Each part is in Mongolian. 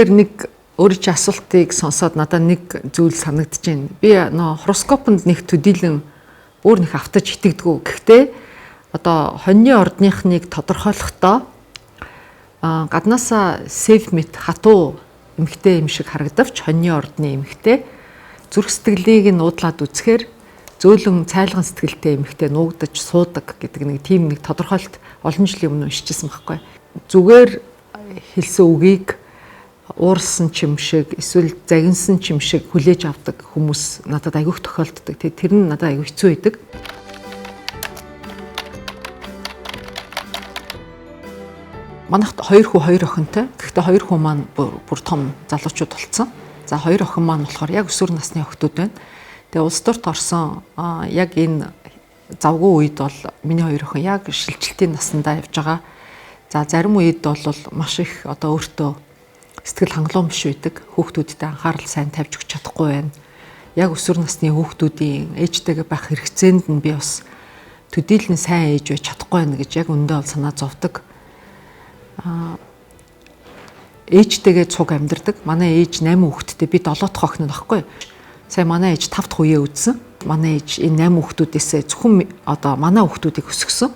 Тэгэхээр нэг өөрийн чинь асуултыг сонсоод надад нэг зүйл санагдаж байна. Би нөө хороскопонд нэг төдийлөн өөр нэг автаж итгэдэггүй. Гэхдээ одоо хоньны ордныхныг тодорхойлохдоо гаднаасаа Сефмит хатуу эмэгтэй юм шиг харагдавч хоньны ордны эмэгтэй зүрх сэтгэлийг нуудлаад үзэхээр зөөлөн цайлган сэтгэлтэй эмэгтэй нуугдаж суудаг гэдэг нэг тийм нэг тодорхойлт олон жилийн өмнө уншижсэн байхгүй. Зүгээр хэлсэн үгийг уурсан ч юм шиг эсвэл загинсан ч юм шиг хүлээж авдаг хүмүүс надад аягүйх тохиолддог. Тэр нь надад аягүй хэцүү байдаг. Манайхд 2 хүү 2 охинтой. Гэхдээ 2 хүү маань бүр том залуучууд болсон. За 2 охин маань болохоор яг өсвөр насны охтууд байна. Тэгээ улс төрт орсон яг энэ завгүй үед бол миний 2 охин яг шилжилтийн насндаа явж байгаа. За зарим үед бол маш их одоо өөртөө сэтгэл хангалуун биш байдаг. Хүүхдүүдтэй анхаарал сайн тавьж өгч чадахгүй байна. Яг өсвөр насны хүүхдүүдийн ээжтэйгээ байх хэрэгцээнд нь би бас төдийлөн сайн ээж байж чадахгүй байна гэж яг өндөө бол санаа зовдөг. Ээжтэйгээ цуг амьдардаг. Манай ээж 8 хүүхэдтэй, би 7 дахь охин нөхгүй. Сая манай ээж 5 дахь үеэ үдсэн. Манай ээж энэ 8 хүүхдүүдээсээ зөвхөн одоо манай хүүхдүүдийг өсгсөн.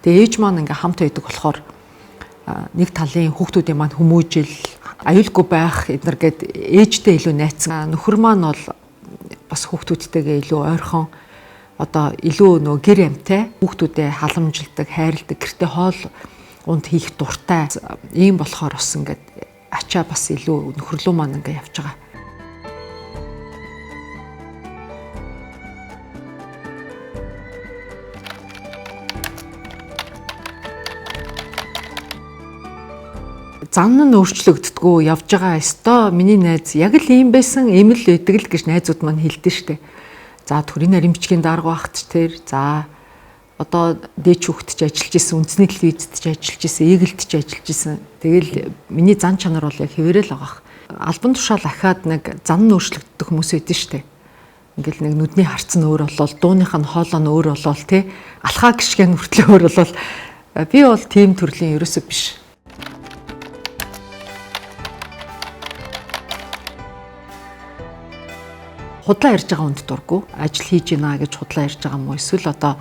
Тэгээ ээж маань ингээм хамт байдаг болохоор нэг талын хүүхдүүдийн маань хүмүүжил, аюулгүй байх эднэр гээд ээжтэй илүү найцсан. Нөхөр маань бол бас хүүхдүүдтэйгээ илүү ойрхон одоо илүү нөгөө гэр амтай хүүхдүүдэд халамжилдаг, хайрладаг, гэртээ хоол унд хийх дуртай. Ийм болохоор бас ингээд ачаа бас илүү нөхөрлөө маань ингээд явж байгаа. Зан нь өөрчлөгддөггүй явж байгаа ёстой. Миний найз яг л ийм байсан, ийм л байдаг л гэж найзууд маань хэлдэг штэ. За төрийн нарийн бичгийн дарга багт тэр за одоо дээч хүүхэд ч ажиллаж исэн, үндэсний телевизэд ч ажиллаж исэн, эгэлд ч ажиллаж исэн. Тэгэл миний зан чанар бол яг хэвээрэл байгаа. Албан тушаал ахаад нэг зан нь өөрчлөгддөг хүмүүс байдаг штэ. Ингээл нэг нүдний харц нь өөр болол, дууных нь хоолой нь өөр болол, тэ алхаа гიშгэн хүртлээ өөр болол. Би бол тийм төрлийн ерөөсөө биш. Худлаа ярьж байгаа хүнд дурггүй. Ажил хийж гинэ гэж худлаа ярьж байгаа юм уу? Эсвэл одоо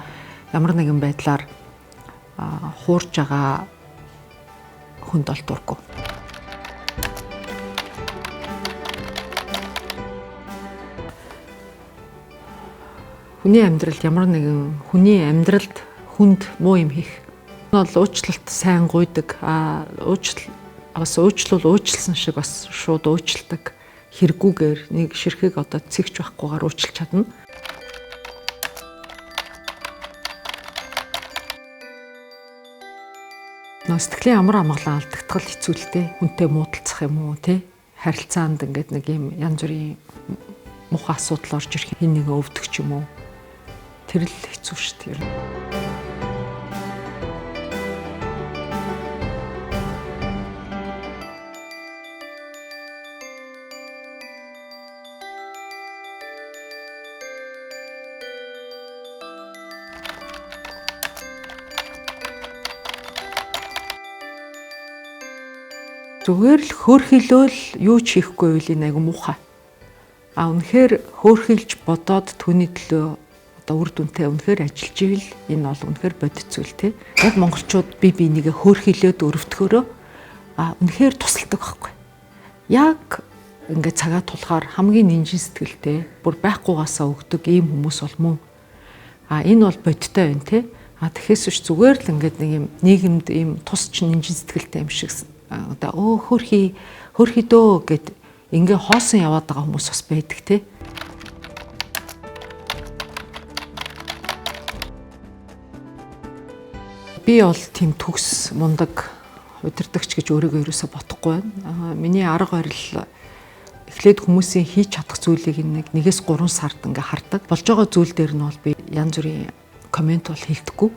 ямар нэгэн байдлаар хуурж байгаа хүнд бол дурггүй. Хүний амьдралд ямар нэгэн хүний амьдралд хүнд муу юм хийх. Энэ бол уучлалт сайн гуйдаг. Уучлсан шиг бас шууд уучладаг. Хэрэггүйгээр нэг ширхэг одоо цэгч байхгүйгээр уучлж чадна. Сэтгэлийн амар амгалан алдагдтал хэцүүлтэй хүнтэй муудалцах юм уу те харилцаанд ингээд нэг юм янз бүрийн муухай асуудал орж ирэх хин нэг өвдөх ч юм уу тэр л хэцүү шүү дээ. Зүгээр л хөөрхилөөл юу ч хийхгүй үйл энэ айгу муухай. Үнэхээр хөөрхилж бодоод түүний төлөө одоо үр дүнтэй үнэхээр ажиллаж ивэл энэ бол үнэхээр бодит зүйл те. Яг монголчууд бие бинийгээ хөөрхилөөд өрөвдөхөөрөө үнэхээр тусалдаг байхгүй. Яг ингээд цагаа тулахаар хамгийн нинжин сэтгэлтэй бүр байхгүйгаасаа өгдөг ийм хүмүүс бол мөн. Энэ бол бодиттой байна те. Тэгэхээс биш зүгээр л ингээд нэг юм нийгэмд ийм тусч нинжин сэтгэлтэй юм шиг одоо хөрхи дөө гэд ингээ хоосон яваад байгаа хүмүүс бас байдаг те. Би бол тийм төгс мундаг удирдагч гэж өөрийгөө ерөөсө бодохгүй байна. Миний арга барил эхлээд хүмүүсийн хийж чадах зүйлийг нэгээс 3 сард ингээ хардаг. Болж байгаа зүйл дээр нь бол би янз бүрийн комент бол хэлдэггүй.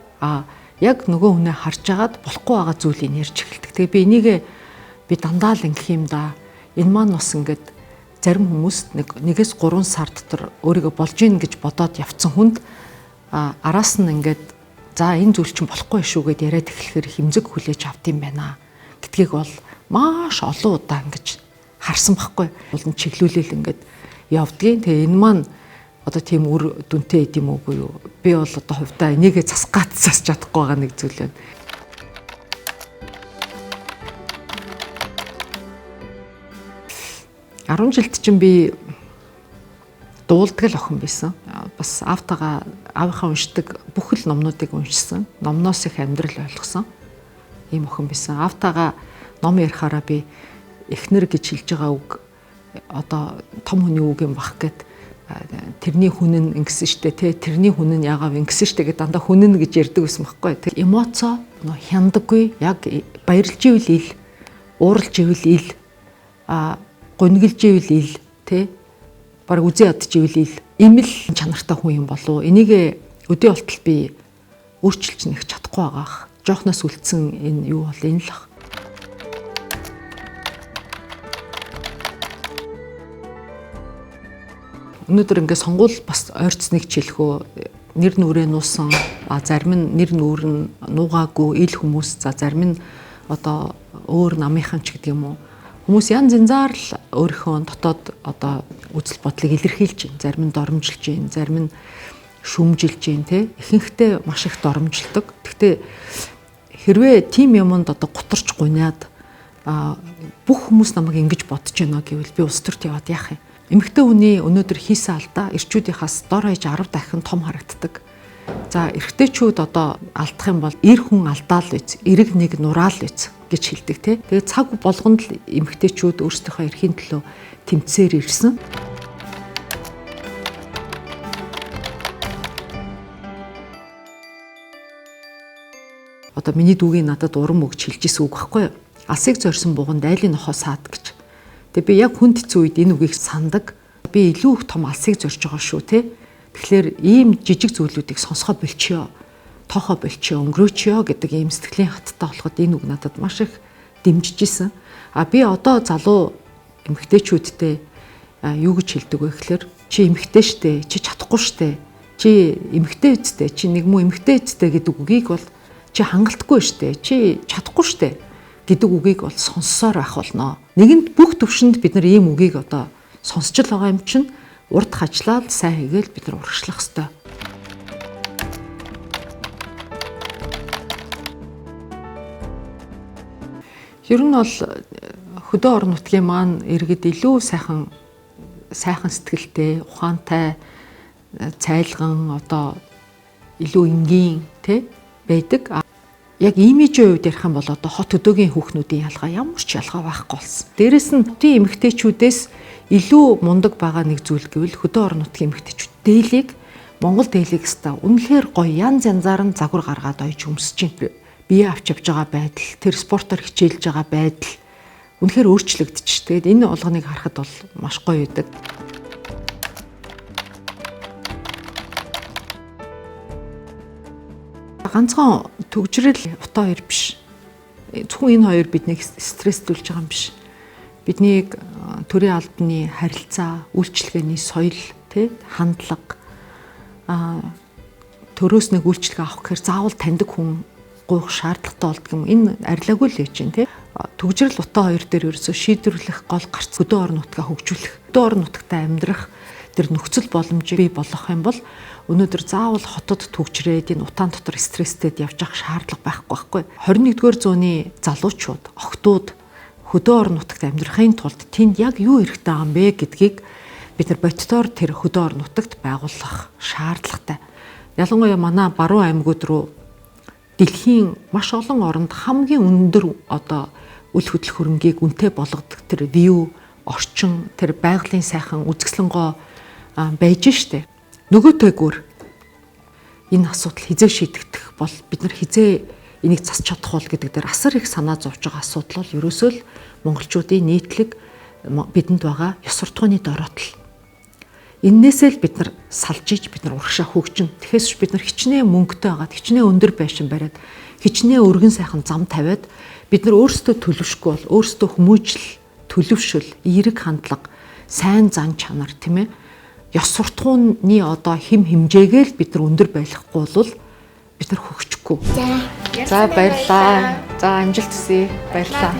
Яг нөгөө хүнээ харж агаад болохгүй байгаа зүйлийг ярьж эхэлдэг. Тэгээ би энийг дандаа л ингэх юм да. Энэ маань бас ингээд зарим хүмүүст нэгээс 3 сар дотор өөрийгөө болж ийн гэж бодоод явцсан хүнд араас нь ингээд за энэ зүйл чинь болохгүй шүү гэд яриад эхлэхээр хэмзэг хүлээж авд юм байна гэдгийг бол маш олон удаа ингэж харсан байхгүй. Болон чиглүүлэл ингээд явдгийн. Тэгээ энэ маань одоо тийм үр дүнтэй гэдэм үгүй юу? Би бол одоо хувьдаа энийгээ засаж чадахгүй байгаа нэг зүйл байна. Арван жилд чинь би дуулдаг л охин байсан. Бас аавтайгаа аавынхаа уншдаг бүх л номнуудыг уншсан. Номноос их амьдрал ойлгосон. Ийм охин байсан. Аавтайгаа ном ярихаараа би эхнэр гэж хэлж байгаа үг одоо том хүний үг юм бах гэд тэрний хүн нь ингэсэн штэ тэ тэрний хүн нь яагаав ингэсэн штэ гэд дандаа хүн нь гэж ярьдаг байсан байхгүй. Тэр эмоцо хяндаггүй яг баярлж ивэл ил ууралж ивэл ил гонглж ивэл ил тэ баг үзээ ядж ивэл ил имэл чанартай хүн юм болов. Энийг өдөө болтол би өөрчилж нэг чадахгүй байгаах. Жоохноос үлдсэн энэ юу бол энэ л ах. Өнөөдөр ингээд сонгуул бас ойрцныг чилхөө нэр нүрээ нуусан зарим нь нэр нүур нь нуугаагүй ил хүмүүс за зарим нь одоо өөр намынхан ч гэдэг юм уу хүмүүс янз янзаар л өөрийнхөө дотоод одоо үзэл бодлыг илэрхийлж байна. Зарим нь доромжилж байна, зарим нь шүмжилж байна те. Ихэнхдээ маш их доромжилдог. Гэхдээ хэрвээ тим юмд одоо гутарч гуниад бүх хүмүүс намайг ингэж бодож байна гэвэл би улс төрт яваад яах юм? Эмэгтэй хүний өнөөдөр хийсэн алдаа эрчүүдийнхаас дор хаяж 10 дахин том харагддаг. За эрэгтэйчүүд одоо алдах юм бол эр хүн алдаал үз, эрэг нэг нураал үз гэж хэлдэг тий. Тэгээд цаг болгонд л эмэгтэйчүүд өөрсдийнхөө эрхийн төлөө тэмцээр ирсэн. Одоо миний дүүгийн надад урам өгч хэлж ирсэн үг байхгүй юу? Алсыг зорьсон буганд айлын нохоо саад гэж. Тэгээ би яг хүнд хэцүү үед энэ үгийг сандаг. Би илүү их том алсыг зорж байгаа шүү те. Тэгэхээр ийм жижиг зүйлүүдийг сонсгоо болчихё. Тоохоо болчихё, өнгөрөөчё гэдэг ийм сэтгэлийн хаттай болоход энэ үг надад маш их дэмжиж исэн. Би одоо залуу эмэгтэйчүүдтэй юу гэж хэлдэг вэ гэхээр чи эмэгтэй штэ, чи чадахгүй штэ. Чи эмэгтэй үсттэй, чи нэг муу эмэгтэй үсттэй гэдэг үгийг бол чи хангалтгүй штэ, чи чадахгүй штэ гэдэг үгийг бол сонссоор байх болно. Нэгэнт бүх төвшөнд бид нар ийм үгийг одоо сонсч л байгаа юм чинь урд хажлаад сайн хийгээл бид нар урагшлах ёстой. Ер нь бол хөдөө орон нутгийн маань иргэд илүү сайхан сэтгэлтэй, ухаантай, цайлган одоо илүү энгийн тэ байдаг. Яг имижийн үед ярих юм бол одоо хот өдөөгийн хүүхнүүдийн ялгаа ямар ч ялгаа байхгүй болсон. Дээрэс нь хотын эмэгтэйчүүдээс илүү мундаг байгаа нэг зүйл гэвэл хөдөө орон нутгийн эмэгтэйчүүд дээлийг Монгол дээлийг хэвээр үнэхээр гоё янз янзаар нь загвар гаргаад ойж өмсөж байна. Бие авч явж байгаа байдал, тэр спортоор хичээлж байгаа байдал үнэхээр өөрчлөгдөж. Тэгээд энэ олгоныг харахад бол маш гоё байдаг. Ганцхан төгжрөл утаа хоёр биш. Зөвхөн энэ хоёр биднийг стресстүүлж байгаа юм биш. Биднийг төрийн албаны харилцаа, үйлчлэгээний соёл, тэ хандлага төрөөс нэг үйлчлэг авах гэхээр заавал таньдаг хүн гуйх шаардлагатай болдго юм. Энэ арилаагүй л байж байна, тэ. Төгжрөл утаа хоёр дээр ерөөсөө шийдвэрлэх гол гарц хөдөө орон нутгаа хөгжүүлэх. Хөдөө орон нутагтаа амьдрах тэр нөхцөл боломжийг бий болгох юм бол өнөөдөр заавал хотод төгжрээд энэ утаан дотор стресстэд явж явах шаардлага байхгүй. 21-р зууны залуучууд, охтууд хөдөө орон нутагт амьдрахын тулд тэнд яг юу хэрэгтэй байгаа юм бэ гэдгийг бид нар бодитоор тэр хөдөө орон нутагт байгуулах шаардлагатай. Ялангуяа манай баруун аймагуд руу дэлхийн маш олон оронд хамгийн өндөр одоо үл хөдлөх хөрөнгийг үнэтэй болгодог тэр view, орчин, тэр байгалийн сайхан үзэсгэлэнгоо байж штэ. Нөгөөтэйгүр энэ асуудал хизээ шийдэгдэх бол бид нар хизээ энийг засч чадах бол гэдэг дээр асар их санаа зовж байгаа асуудал бол ерөөсөө л монголчуудын нийтлэг бидэнд байгаа ёс суртахууны дороотл. Иннээсээ л бид нар салж иж бид нар урагшаа хөгжин. Тэгэхээс бид нар хичнээн мөнгөтэй байгаад хичнээн өндөр байшин бариад хичнээн өргөн сайхан зам тавиад бид нар өөрсдөө төлөвшгүй бол өөрсдөө хүмүүжил, төлөвшөл, эерэг хандлага, сайн зан чанар тийм ээ ёс суртахууны одоо хэм хэмжээгээл бид нар өндөр байлгахгүй бол бид нар хөгжихгүй. За баярлалаа. За амжилт хүсье. Баярлалаа.